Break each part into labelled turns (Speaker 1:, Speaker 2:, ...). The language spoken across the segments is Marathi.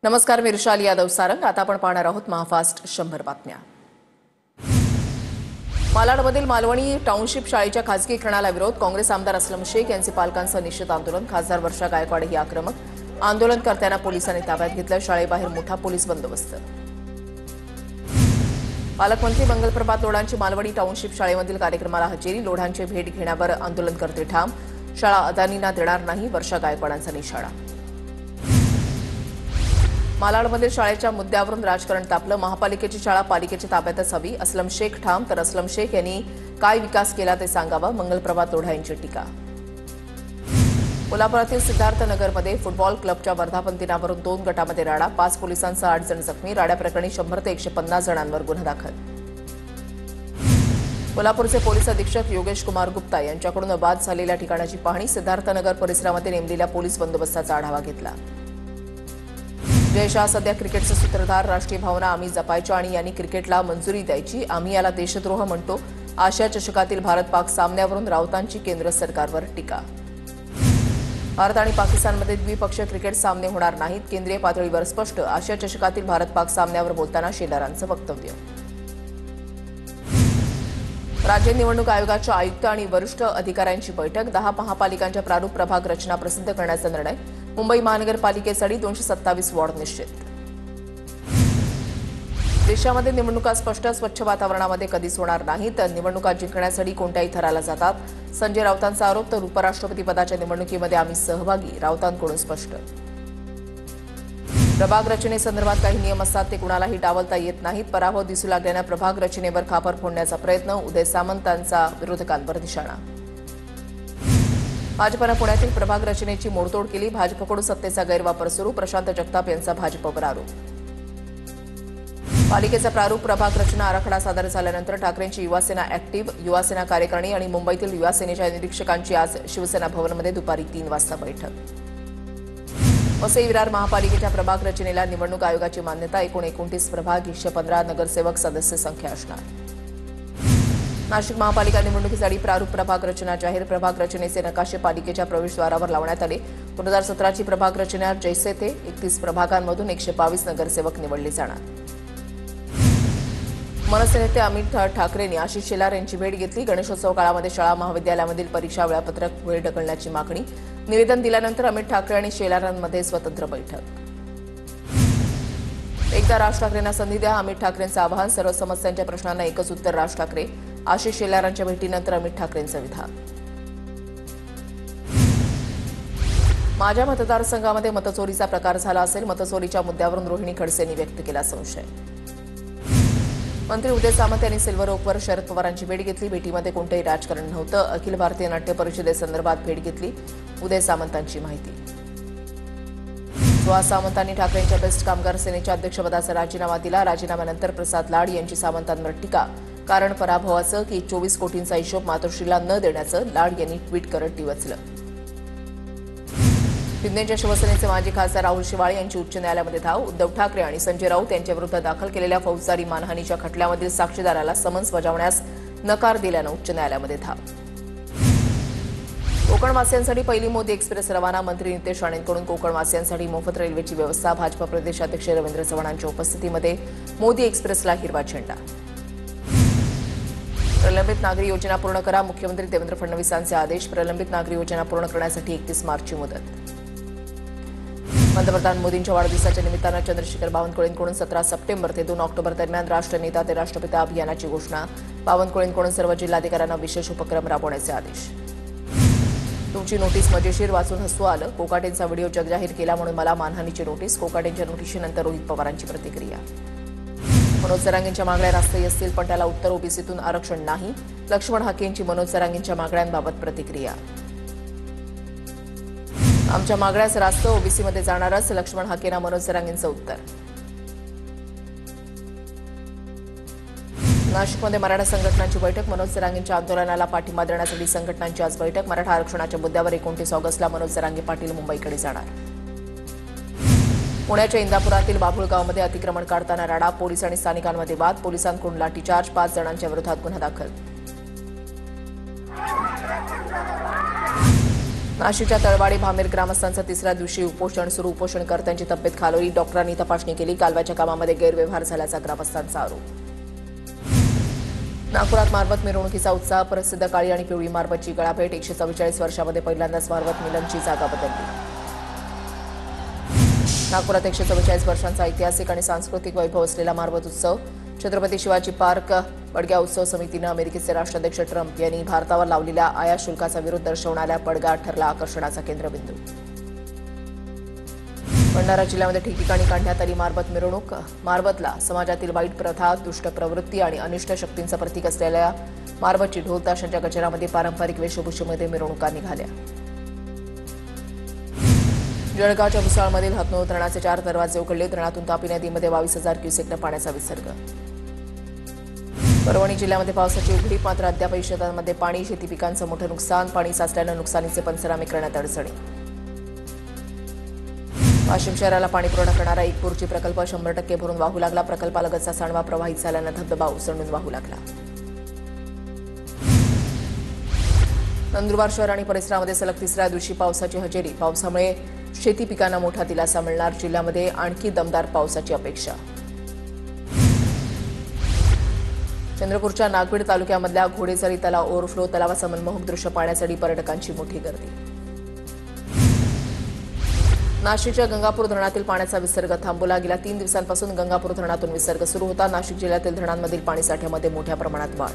Speaker 1: नमस्कार, मी ऋषाली यादव सारंग. आता आपण पाहणार आहोत महाफास्ट 100 बातम्या. मालाडमधील मालवणी टाउनशिप शाळेच्या खासगीकरणाला विरोध. काँग्रेस आमदार असलम शेख यांचे पालकांचं निषेध आंदोलन. खासदार वर्षा गायकवाड ही आक्रमक. आंदोलनकर्त्यांना पोलिसांनी ताब्यात घेतलं. शाळेबाहेर मोठा पोलीस बंदोबस्त. पालकमंत्री मंगलप्रभात लोढांची मालवणी टाउनशिप शाळेमधील कार्यक्रमाला हजेरी. लोढांची भेट घेण्यावर आंदोलनकर्ते ठाम. शाळा अदानींना देणार नाही, वर्षा गायकवाडांचा निशाणा. मालाडमधील शाळेच्या मुद्द्यावरून राजकारण तापलं. महापालिकेची शाळा पालिकेच्या ताब्यातच हवी, असलम शेख ठाम. तर असलम शेख यांनी काय विकास केला ते सांगावा, मंगलप्रभात लोढा यांची टीका. कोल्हापुरातील सिद्धार्थनगरमध्ये फुटबॉल क्लबच्या वर्धापन दिनावरून 2 गटामध्ये राडा. 5 पोलिसांसह 8 जण जखमी. राड्याप्रकरणी 100 ते 150 जणांवर गुन्हा दाखल. कोल्हापूरचे पोलीस अधीक्षक योगेश कुमार गुप्ता यांच्याकडून बाद झालेल्या ठिकाणाची पाहणी. सिद्धार्थनगर परिसरामध्ये नेमलेल्या पोलीस बंदोबस्ताचा आढावा घेतला. जय शाह सध्या क्रिकेटचे सूत्रधार. राष्ट्रीय भावना आम्ही जपायच्या आणि यांनी क्रिकेटला मंजुरी द्यायची. आम्ही याला देशद्रोह म्हणतो. आशिया चषकातील भारत-पाक सामन्यावरून राऊतांची केंद्र सरकारवर टीका. भारत आणि पाकिस्तानमध्ये द्विपक्षीय क्रिकेट सामने होणार नाहीत, केंद्रीय पातळीवर स्पष्ट. आशिया चषकातील भारत-पाक सामन्यावर बोलताना शेलारांचं वक्तव्य. राज्य निवडणूक आयोगाच्या आयुक्त आणि वरिष्ठ अधिकाऱ्यांची बैठक. 10 महापालिकांच्या प्रारूप प्रभाग रचना प्रसिद्ध करण्याचा निर्णय. मुंबई महानगरपालिकेसाठी 227 वॉर्ड निश्चित. देशामध्ये निवडणुका स्पष्ट स्वच्छ वातावरणामध्ये कधीच होणार नाहीत. निवडणुका जिंकण्यासाठी कोणत्याही थराला जातात. संजय राऊतांचा आरोप. तर उपराष्ट्रपती पदाच्या निवडणुकीमध्ये आम्ही सहभागी, राऊतांकडून स्पष्ट. प्रभाग रचनेसंदर्भात काही नियम असतात, ते कुणालाही डावलता येत नाहीत. पराभव दिसू लागल्यानं प्रभाग रचनेवर खापर फोडण्याचा प्रयत्न. उदय सामंतांचा विरोधकांवर निशाणा. भाजपनं पुण्यातील प्रभाग रचनेची मोडतोड केली. भाजपकडून सत्तेचा गैरवापर सुरू. प्रशांत जगताप यांचा भाजपवर आरोप. पालिकेचा प्रारूप प्रभाग रचना आराखडा सादर झाल्यानंतर ठाकरेंची युवासेना ऍक्टिव्ह. युवासेना कार्यकारिणी आणि मुंबईतील युवासेनेच्या निरीक्षकांची आज शिवसेना भवनमध्ये दुपारी 3 वाजता बैठक. वसई विरार महापालिकेच्या प्रभाग रचनेला निवडणूक आयोगाची मान्यता. एकूण 29 प्रभाग, 115 नगरसेवक सदस्य संख्या असणार. नाशिक महापालिका निवडणुकीसाठी प्रारूप प्रभाग रचना जाहीर. प्रभाग रचनेचे नकाशे पालिकेच्या प्रवेशद्वारावर लावण्यात आले. 2017ची प्रभाग रचना जैसे थे. 31 प्रभागांमधून 122 नगरसेवक निवडले जाणार. मनसे नेते अमित ठाकरेंनी आशिष शेलार यांची भेट घेतली. गणेशोत्सव काळामध्ये शाळा महाविद्यालयामधील परीक्षा वेळापत्रक पुढे ढकलण्याची मागणी. निवेदन दिल्यानंतर अमित ठाकरे आणि शेलारांमध्ये स्वतंत्र बैठक. एकदा राज ठाकरेंना संधी द्या, अमित ठाकरेंचं आवाहन. सर्व समस्यांच्या प्रश्नांना एकच उत्तर, राज ठाकरे. आशिष शेलारांच्या भेटीनंतर अमित ठाकरेंचं विधान. माझ्या मतदारसंघामध्ये मतचोरीचा प्रकार झाला असेल. मतचोरीच्या मुद्द्यावरून रोहिणी खडसेंनी व्यक्त केला संशय. मंत्री उदय सामंत यांनी सिल्व्हर ओकवर शरद पवारांची भेट घेतली. भेटीमध्ये कोणतेही राजकारण नव्हतं. अखिल भारतीय नाट्य परिषदेसंदर्भात भेट घेतली. उदय सामंतांची माहिती. सुहास सामंतांनी ठाकरेंच्या बेस्ट कामगार सेनेच्या अध्यक्षपदाचा राजीनामा दिला. राजीनाम्यानंतर प्रसाद लाड यांची सामंतांवर टीका. कारण पराभवाचं की 24 कोटींचा हिशोब मातोश्रीला न देण्याचं, लाड यांनी ट्विट करत डिवचलं. शिंदेच्या शिवसेनेचे माजी खासदार राहुल शेवाळे यांची उच्च न्यायालयामध्ये धाव. उद्धव ठाकरे आणि संजय राऊत यांच्याविरुद्ध दाखल केलेल्या फौजदारी मानहानीच्या खटल्यामधील साक्षीदाराला समन्स बजावण्यास नकार दिल्यानं उच्च न्यायालयामध्ये धाव. कोकणवासियांसाठी पहिली मोदी एक्सप्रेस रवाना. मंत्री नितेश राणेंकडून कोकणवासियांसाठी मोफत रेल्वेची व्यवस्था. भाजपा प्रदेशाध्यक्ष रवींद्र चव्हाणांच्या उपस्थितीमध्ये मोदी एक्सप्रेसला हिरवा झेंडा. प्रलंबित नागरी योजना पूर्ण करा. मुख्यमंत्री देवेंद्र फडणवीसांचे आदेश. प्रलंबित नागरी योजना पूर्ण करण्यासाठी 31 मार्चची मुदत. पंतप्रधान मोदींच्या वाढदिवसाच्या निमित्तानं चंद्रशेखर बावनकुळेंकडून 17 सप्टेंबर ते 2 ऑक्टोबर दरम्यान राष्ट्रनेता ते राष्ट्रपिता अभियानाची घोषणा. बावनकुळेंकडून सर्व जिल्हाधिकाऱ्यांना विशेष उपक्रम राबवण्याचे आदेश. तुमची नोटीस मजेशीर, वाचून हसू आलं. कोकाटेंचा व्हिडिओ जगजाहीर केला म्हणून मला मानहानीची नोटीस. कोकाटेंच्या नोटीशीनंतर रोहित पवारांची प्रतिक्रिया. मनोज जरांगेंच्या मागण्या रास्तही असतील, पण त्याला उत्तर ओबीसीतून आरक्षण नाही. लक्ष्मण हाकेंची मनोज जरांगेंच्या मागण्यांबाबत प्रतिक्रिया. आमच्या मागण्यास रास्त ओबीसीमध्ये जाणारच, लक्ष्मण हाकेंना मनोज जरांगेंचं उत्तर. नाशिकमध्ये मराठा संघटनांची बैठक. मनोज जरांगेंच्या आंदोलनाला पाठिंबा देण्यासाठी संघटनांची आज बैठक. मराठा आरक्षणाच्या मुद्द्यावर 29 ऑगस्टला मनोज जरांगे पाटील मुंबईकडे जाणार. पुण्याच्या इंदापुरातील बाभुळगावमध्ये अतिक्रमण काढताना राडा. पोलीस आणि स्थानिकांमध्ये वाद. पोलिसांकडून लाठीचार्ज. 5 जणांच्या विरोधात गुन्हा दाखल. नाशिकच्या तळवाडी भामेर ग्रामस्थांचं तिसऱ्या दिवशी उपोषण सुरू. उपोषणकर्त्यांची तब्येत खालवली. डॉक्टरांनी तपासणी केली. कालव्याच्या कामामध्ये गैरव्यवहार झाल्याचा ग्रामस्थांचा आरोप. नागपुरात मारबत मिरवणुकीचा उत्साह. प्रसिद्ध काळी आणि पिवळी मारबतची गळाभेट. 144 वर्षांमध्ये पहिल्यांदाच मारबत मिलनची जागा बदलली. नागपुरात 144 वर्षांचा ऐतिहासिक आणि सांस्कृतिक वैभव असलेला मारबत उत्सव. छत्रपती शिवाजी पार्क पडग्या उत्सव समितीनं अमेरिकेचे राष्ट्राध्यक्ष ट्रम्प यांनी भारतावर लावलेल्या आयात शुल्काचा विरोध दर्शवणाऱ्या पडगा ठरला आकर्षणाचा केंद्रबिंदू. भंडारा जिल्ह्यामध्ये ठिकठिकाणी काढण्यात आली मारबत मिरवणूक. मारबतला समाजातील वाईट प्रथा, दुष्ट प्रवृत्ती आणि अनिष्ट शक्तींचं प्रतीक असलेल्या मारबतची ढोल ताशांच्या गजरामध्ये पारंपरिक वेशभूषेमध्ये मिरवणुका निघाल्या. जळगावच्या भुसावळमधील हतनूर धरणाचे 4 दरवाजे उघडले. धरणातून तापी नदीमध्ये 22,000 क्युसेकनं पाण्याचा विसर्ग. परभणी जिल्ह्यामध्ये पावसाची उघडीप. मात्र अद्यापही शेतांमध्ये पाणी. शेती पिकांचं मोठं नुकसान. पाणी साचल्यानं नुकसानीचे पंचनामे करण्यात अडचणी. वाशिम शहराला पाणीपुरवठा करणारा एकपूरची प्रकल्प 100% भरून वाहू लागला. प्रकल्पालगतचा सांडवा प्रवाहित झाल्यानं धबधबा ओसंडून वाहू लागला. नंदुरबार शहर आणि परिसरामध्ये सलग तिसऱ्या दिवशी पावसाची हजेरी. पावसामुळे शेती पिकांना मोठा दिलासा मिळणार. जिल्ह्यामध्ये आणखी दमदार पावसाची अपेक्षा. चंद्रपूरच्या नागभीड तालुक्यामधल्या घोडेझरी तलाव ओव्हरफ्लो. तलावाचं मनमोहक दृश्य पाहण्यासाठी पर्यटकांची मोठी गर्दी. नाशिकच्या गंगापूर धरणातील पाण्याचा विसर्ग थांबवला. गेल्या 3 दिवसांपासून गंगापूर धरणातून विसर्ग सुरू होता. नाशिक जिल्ह्यातील धरणांमधील पाणीसाठ्यामध्ये मोठ्या प्रमाणात वाढ.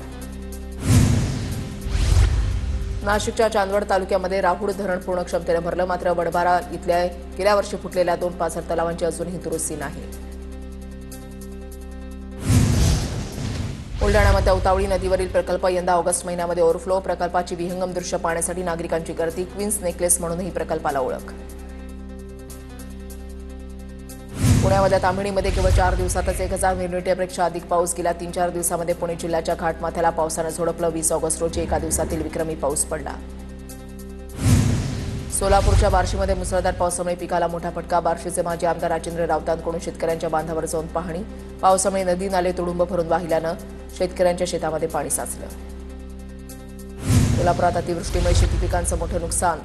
Speaker 1: नाशिकच्या चांदवड तालुक्यामध्ये राहुड धरण पूर्ण क्षमतेने भरलं. मात्र वडबारा इथल्या गेल्या वर्षी फुटलेल्या 2 पाझर तलावांची अजूनही दुरुस्ती नाही. बुलडाण्यामध्ये औतावळी नदीवरील प्रकल्प यंदा ऑगस्ट महिन्यामध्ये ओव्हरफ्लो. प्रकल्पाची विहंगम दृश्य पाहण्यासाठी नागरिकांची गर्दी. क्वीन्स नेकलेस म्हणूनही प्रकल्पाला ओळख. पुण्यामधल्या ताम्हिणीमध्ये केवळ 4 दिवसातच 1000 मिलीमीटरपेक्षा अधिक पाऊस. गेल्या 3-4 दिवसांमध्ये पुणे जिल्ह्याच्या घाटमाथ्याला पावसानं झोडपलं. 20 ऑगस्ट रोजी एका दिवसातील विक्रमी पाऊस पडला. सोलापूरच्या बार्शीमध्ये मुसळधार पावसामुळे पिकाला मोठा फटका. बार्शीचे माजी आमदार राजेंद्र राऊतांकडून शेतकऱ्यांच्या बांधावर जाऊन पाहणी. पावसामुळे नदी नाले तुडुंब भरून वाहिल्यानं शेतकऱ्यांच्या शेतामध्ये पाणी साचलं. सोलापुरात अतिवृष्टीमुळे शेती पिकांचं मोठं नुकसान.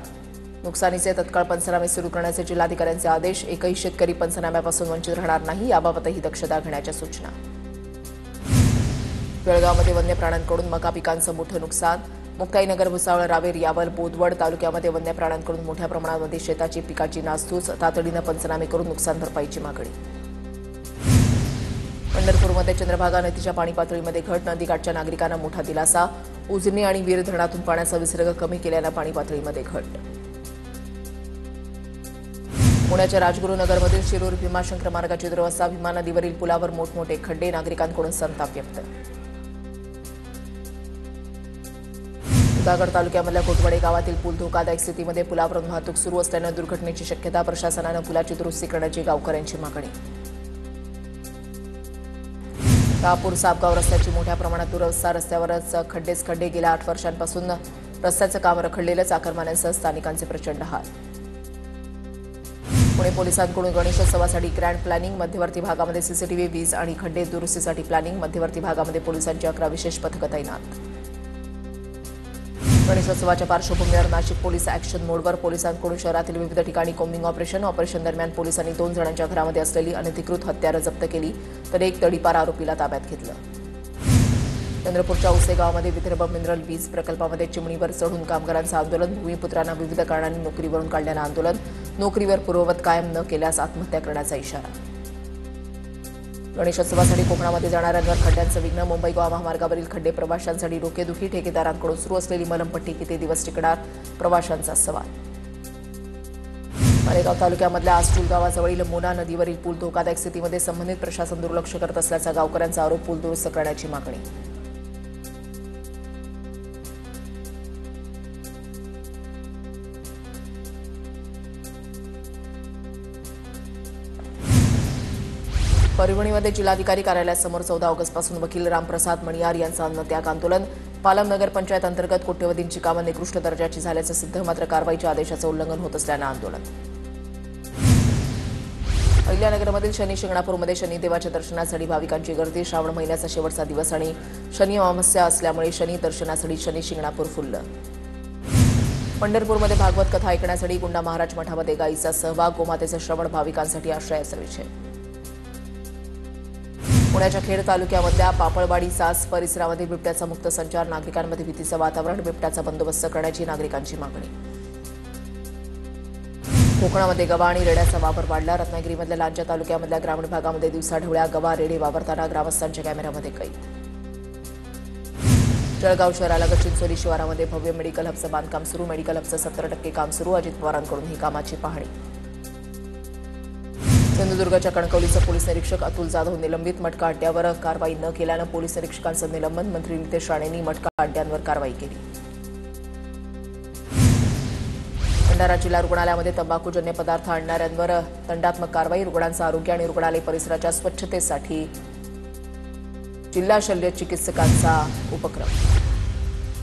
Speaker 1: नुकसानीचे तत्काळ पंचनामे सुरू करण्याचे जिल्हाधिकाऱ्यांचे आदेश. एकही शेतकरी पंचनाम्यापासून वंचित राहणार नाही याबाबतही दक्षता घेण्याच्या सूचना. जळगावमध्ये वन्य प्राण्यांकडून मका पिकांचं मोठं नुकसान. मुक्ताईनगर, भुसावळ, रावेर, यावल, बोदवड तालुक्यामध्ये वन्य प्राण्यांकडून मोठ्या प्रमाणामध्ये शेताची पिकाची नासधूस. तातडीनं पंचनामे करून नुकसान भरपाईची मागणी. पंढरपूरमध्ये चंद्रभागा नदीच्या पाणी पातळीमध्ये घट. नदीकाठच्या नागरिकांना मोठा दिलासा. उजनी आणि वीर धरणातून पाण्याचा विसर्ग कमी केल्यानं पाणी पातळीमध्ये घट. पुण्याच्या राजगुरुनगरमधील शिरूर भीमाशंकर मार्गाची दुरवस्था. भीमा नदीवरील पुलावर मोठमोठे खड्डे. नागरिकांकडून संताप व्यक्त. सुधागड तालुक्यामधल्या कोटवडे गावातील पूल धोकादायक स्थितीमध्ये. पुलावरून वाहतूक सुरू असल्यानं दुर्घटनेची शक्यता. प्रशासनानं पुलाची दुरुस्ती करण्याची गावकऱ्यांची मागणी. शहापूर सापगाव रस्त्याची मोठ्या प्रमाणात दुरवस्था. रस्त्यावरच खड्डेच खड्डे. गेल्या 8 वर्षांपासून रस्त्याचं काम रखडलेलं. चाकरमान्यांसह स्थानिकांचे प्रचंड हाल. पुणे पोलिसांकडून गणेशोत्सवासाठी ग्रँड प्लॅनिंग. मध्यवर्ती भागामध्ये सीसीटीव्ही, वीज आणि खड्डे दुरुस्तीसाठी प्लॅनिंग. मध्यवर्ती भागामध्ये पोलिसांची 11 विशेष पथकं तैनात. गणेशोत्सवाच्या पार्श्वभूमीवर नाशिक पोलीस ॲक्शन मोडवर. पोलिसांकडून शहरातील विविध ठिकाणी कोम्बिंग ऑपरेशन दरम्यान पोलिसांनी 2 जणांच्या घरामध्ये असलेली अनधिकृत हत्यारं जप्त केली. तर एक तडीपार आरोपीला ताब्यात घेतलं. चंद्रपूरच्या उसे गावामध्ये विदर्भ मिनरल वीज प्रकल्पामध्ये चिमणीवर चढून कामगारांचं आंदोलन. भूमिपुत्रांना विविध कारणांनी नोकरीवरून काढल्यानं आंदोलन. नोकरीवर पूर्ववत कायम न केल्यास आत्महत्या करण्याचा इशारा. गणेशोत्सवासाठी कोकणामध्ये जाणाऱ्यांवर खड्ड्यांचं विघ्न. मुंबई गोवा महामार्गावरील खड्डे. प्रवाशांसाठी डोकेदुखी. ठेकेदारांकडून सुरू असलेली मलमपट्टी किती दिवस टिकणार? प्रवाशांचा सवाल. मालेगाव तालुक्यामधल्या आसटूल गावाजवळील मोना नदीवरील पूल धोकादायक स्थितीमध्ये. संबंधित प्रशासन दुर्लक्ष करत असल्याचा गावकऱ्यांचा आरोप. पूल दुरुस्त करण्याची मागणी. परभणीमध्ये जिल्हाधिकारी कार्यालयासमोर 14 ऑगस्टपासून वकील रामप्रसाद मणियार यांचं अन्नत्याग आंदोलन. पालम नगर पंचायत अंतर्गत कोट्यवधींची कामं निकृष्ट दर्जाची झाल्याचं सिद्ध. मात्र कारवाईच्या आदेशाचं उल्लंघन होत असल्यानं आंदोलन. अहिल्यानगरमधील शनी शिंगणापूरमध्ये शनिदेवाच्या दर्शनासाठी भाविकांची गर्दी. श्रावण महिन्याचा शेवटचा दिवस आणि शनी अमावस्या असल्यामुळे शनी दर्शनासाठी शनी शिंगणापूर फुललं. पंढरपूरमध्ये भागवत कथा ऐकण्यासाठी गुंडा महाराज मठामध्ये गायीचा सहभाग, गोमातेचे श्रवण भाविकांसाठी आश्रयाचा विषय. पुण्याच्या खेड तालुक्यामधल्या पापळवाडी सास परिसरामध्ये बिबट्याचा मुक्त संचार, नागरिकांमध्ये भीतीचं वातावरण, बिबट्याचा बंदोबस्त करण्याची नागरिकांची मागणी. कोकणामध्ये गवा आणि रेड्याचा वापर वाढला, रत्नागिरीमधल्या लांजा तालुक्यामधल्या ग्रामीण भागामध्ये दिवसाढवळ्या गवा रेडे वावरताना ग्रामस्थांच्या कॅमेऱ्यामध्ये कैद. जळगाव शहरालगत चिंचोली शिवारामध्ये भव्य मेडिकल हबचं बांधकाम सुरू, मेडिकल हबचं 70% काम सुरू, अजित पवारांकडून ही कामाची पाहणी. सिंधुदुर्गच्या कणकवलीचे पोलीस निरीक्षक अतुल जाधव निलंबित, मटका अड्ड्यावर कारवाई न केल्यानं पोलीस निरीक्षकांचं निलंबन, मंत्री नितेश राणेंनी मटका अड्ड्यांवर कारवाई केली. भंडारा जिल्हा रुग्णालयामध्ये तंबाखूजन्य पदार्थ आणणाऱ्यांवर दंडात्मक कारवाई, रुग्णांचं आरोग्य आणि रुग्णालय परिसराच्या स्वच्छतेसाठी जिल्हा शल्य चिकित्सकांचा उपक्रम.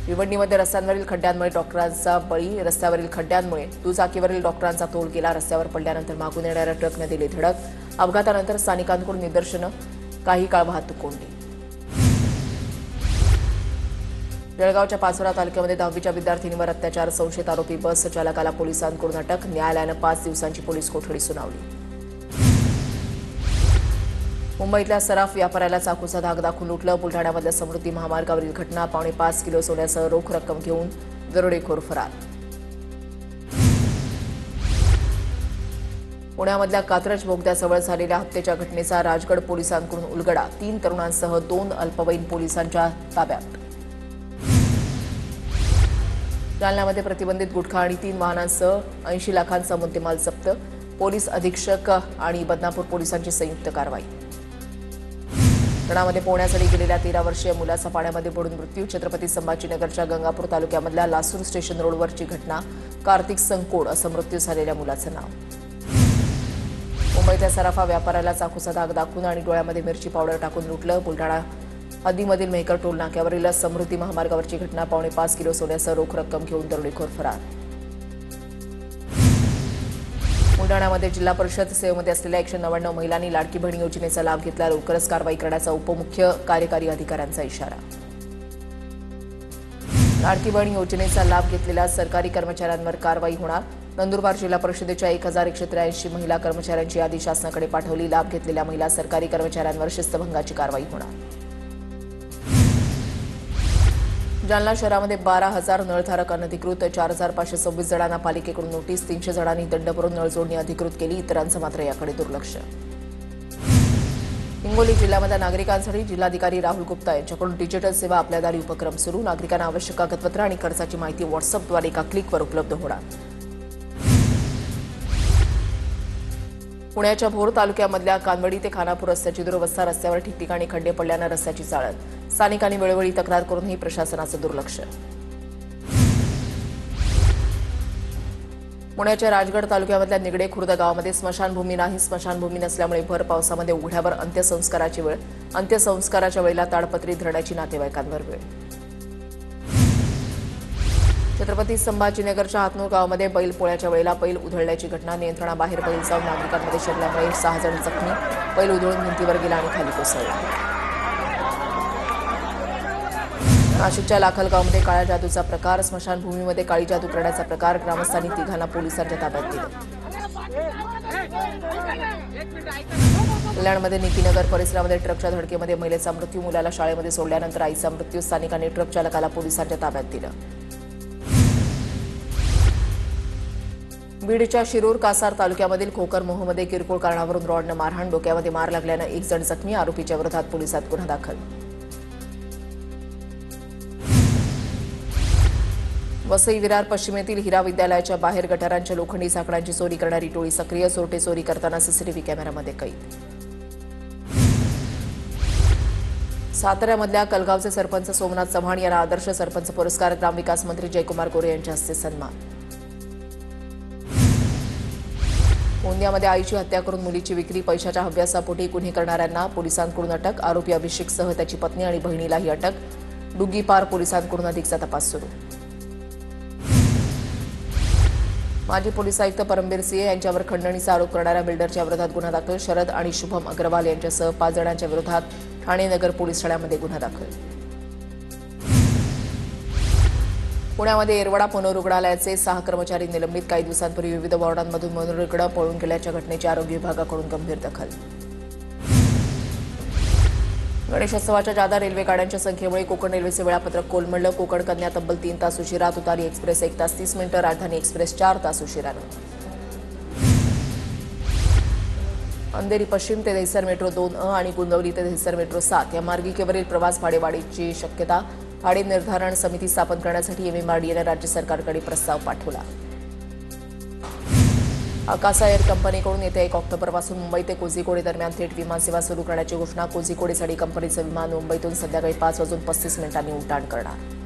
Speaker 1: भिवंडीमध्ये रस्त्यांवरील खड्ड्यांमुळे डॉक्टरांचा बळी, रस्त्यावरील खड्ड्यांमुळे दुचाकीवरील डॉक्टरांचा तोल गेला, रस्त्यावर पडल्यानंतर मागून येणाऱ्या ट्रकने दिली धडक, अपघातानंतर स्थानिकांकडून निदर्शनं, काही काळ वाहतूक कोंडी. जळगावच्या पाचोरा तालुक्यामध्ये 10वीच्या विद्यार्थिनीवर अत्याचार, संशयित आरोपी बस चालकाला पोलिसांकडून अटक, न्यायालयानं 5 दिवसांची पोलीस कोठडी सुनावली. मुंबईतल्या सराफ व्यापाऱ्याला चाकूचा धाक दाखवून लुटलं, बुलढाण्यामधल्या समृद्धी महामार्गावरील घटना, 5.25 किलो सोन्यासह रोख रक्कम घेऊन दरोडेखोर फरार. पुण्यामधल्या कात्रज बोगद्याजवळ झालेल्या हत्येच्या घटनेचा राजगड पोलिसांकडून उलगडा, 3 तरुणांसह 2 अल्पवयीन पोलिसांच्या ताब्यात. जालन्यामध्ये प्रतिबंधित गुटखा आणि 3 वाहनांसह 80 लाखांचा मुद्देमाल जप्त, पोलीस अधीक्षक आणि बदनापूर पोलिसांची संयुक्त कारवाई. ठाण्यामध्ये पोहण्यासाठी गेलेल्या 13 वर्षीय मुलाचा पाण्यामध्ये बुडून मृत्यू, छत्रपती संभाजीनगरच्या गंगापूर तालुक्यामधल्या लासूर स्टेशन रोडवरची घटना, कार्तिक संकोड असं मृत्यू झालेल्या मुलाचं नाव. मुंबईतल्या सराफा व्यापाऱ्याला चाकूचा धाक दाखवून आणि डोळ्यामध्ये मिरची पावडर टाकून लुटलं, बुलढाणा हद्दीमधील मेहकर टोल नाक्यावरील समृद्धी महामार्गावरची घटना, 5.25 किलो सोन्यासह रोख रक्कम घेऊन दरोडेखोर फरार. बुलढाण्यामध्ये जिल्हा परिषद सेवेमध्ये असलेल्या 199 महिलांनी लाडकी बहीण योजनेचा लाभ घेतला, लवकरच कारवाई करण्याचा उपमुख्य कार्यकारी अधिकाऱ्यांचा इशारा. लाडकी बहीण योजनेचा लाभ घेतलेल्या सरकारी कर्मचाऱ्यांवर कारवाई होणार, नंदुरबार जिल्हा परिषदेच्या 1183 महिला कर्मचाऱ्यांची यादी शासनाकडे पाठवली, लाभ घेतलेल्या महिला सरकारी कर्मचाऱ्यांवर शिस्तभंगाची कारवाई होणार. जालना शहरामध्ये 12,000 नळधारक अनधिकृत, 4,526 जणांना पालिकेकडून नोटीस, 300 जणांनी दंड भरून नळ जोडणी अधिकृत केली, इतरांचं मात्र याकडे दुर्लक्ष. हिंगोली जिल्ह्यामधल्या नागरिकांसाठी जिल्हाधिकारी राहुल गुप्ता यांच्याकडून डिजिटल सेवा आपल्या दारी उपक्रम सुरू, नागरिकांना आवश्यक कागदपत्र आणि खर्चाची माहिती व्हॉट्सअपद्वारे एका क्लिकवर उपलब्ध होणार. पुण्याच्या भोर तालुक्यामधल्या कानवडी ते खानापूर रस्त्याची दुरवस्था, रस्त्यावर ठिकठिकाणी खड्डे पडल्यानं रस्त्याची चाळण, स्थानिकांनी वेळोवेळी तक्रार करूनही प्रशासनाचं दुर्लक्ष. पुण्याच्या राजगड तालुक्यामधल्या निगडे खुर्द गावामध्ये स्मशानभूमी नाही, स्मशानभूमी नसल्यामुळे भर पावसामध्ये उघड्यावर अंत्यसंस्काराची वेळ, अंत्यसंस्काराच्या वेळेला ताडपत्री धरण्याची नातेवाईकांवर वेळ. छत्रपती संभाजीनगरच्या हातनूर गावामध्ये बैल पोळ्याच्या वेळेला बैल उधळल्याची घटना, नियंत्रणाबाहेर बैल जाऊन नागरिकांमध्ये शिरल्यामुळे 6 जण जखमी, बैल उधळून भिंतीवर गेला आणि खाली कोसळला. नाशिकच्या लाखलगावमध्ये काळ्या जादूचा प्रकार, स्मशानभूमीमध्ये काळी जादू करण्याचा प्रकार, ग्रामस्थांनी 3 पोलिसांच्या ताब्यात दिलं. कल्याणमध्ये निकीनगर परिसरामध्ये ट्रकच्या धडकेमध्ये महिलेचा मृत्यू, मुलाला शाळेमध्ये सोडल्यानंतर आईचा मृत्यू, स्थानिकांनी ट्रक चालकाला पोलिसांच्या ताब्यात दिलं. बीडच्या शिरूर कासार तालुक्यामधील खोकरमोहमध्ये किरकोळ कारणावरून रॉडनं मारहाण, डोक्यामध्ये मार लागल्यानं 1 जण जखमी, आरोपीच्या विरोधात पोलिसात गुन्हा दाखल. वसई विरार पश्चिमेतील हिरा विद्यालयाच्या बाहेर गटारांच्या लोखंडी झाकणांची चोरी करणारी टोळी सक्रिय, चोरटे चोरी करताना सीसीटीव्ही कॅमेऱ्यामध्ये कैद. साताऱ्यामधल्या कलगावचे सरपंच सोमनाथ चव्हाण यांना आदर्श सरपंच पुरस्कार, ग्रामविकास मंत्री जयकुमार गोरे यांच्या हस्ते सन्मान. गोंदियामध्ये आईची हत्या करून मुलीची विक्री, पैशाच्या हव्यासापोटी गुन्हे करणाऱ्यांना पोलिसांकडून अटक, आरोपी अभिषेकसह त्याची पत्नी आणि बहिणीलाही अटक, डुग्गीपार पोलिसांकडून अधिकचा तपास सुरू. माजी पोलीस आयुक्त परमबीर सिंह यांच्यावर खंडणीचा आरोप करणाऱ्या बिल्डरच्या विरोधात गुन्हा दाखल, शरद आणि शुभम अग्रवाल यांच्यासह 5 जणांच्या विरोधात ठाणे नगर पोलीस ठाण्यामध्ये गुन्हा दाखल. पुण्यामध्ये येरवडा मनोरुग्णालयाचे 6 कर्मचारी निलंबित. काही दिवसांपूर्वी विविध वॉर्डांमधून मनोरुग्ण पळून गेल्याच्या घटनेची आरोग्य विभागाकडून गंभीर दखल. गणेशोत्सवाच्या जादा रेल्वे गाड्यांच्या संख्येमुळे कोकण रेल्वेचे वेळापत्रक कोलमडलं. कोकण कन्या तब्बल 3 तास उशिरा, तुतारी एक्सप्रेस 1 तास 30 मिनिटं, राजधानी एक्सप्रेस 4 तास उशिरानं. अंधेरी पश्चिम ते दहिसर मेट्रो 2A आणि गुंदवली ते दहिसर मेट्रो 7 या मार्गिकेवरील प्रवास भाडेवाढीची शक्यता. भाडे निर्धारण समिती स्थापन करण्यासाठी MMRDAने राज्य सरकारकडे प्रस्ताव पाठवला. आकासा एअर कंपनीकडून येत्या 1 ऑक्टोबरपासून मुंबई ते कोझिकोड दरम्यान थेट विमानसेवा सुरू करण्याची घोषणा. कोझिकोडसाठी कंपनीचं विमान मुंबईतून संध्याकाळी 5:35 उड्डाण करणार.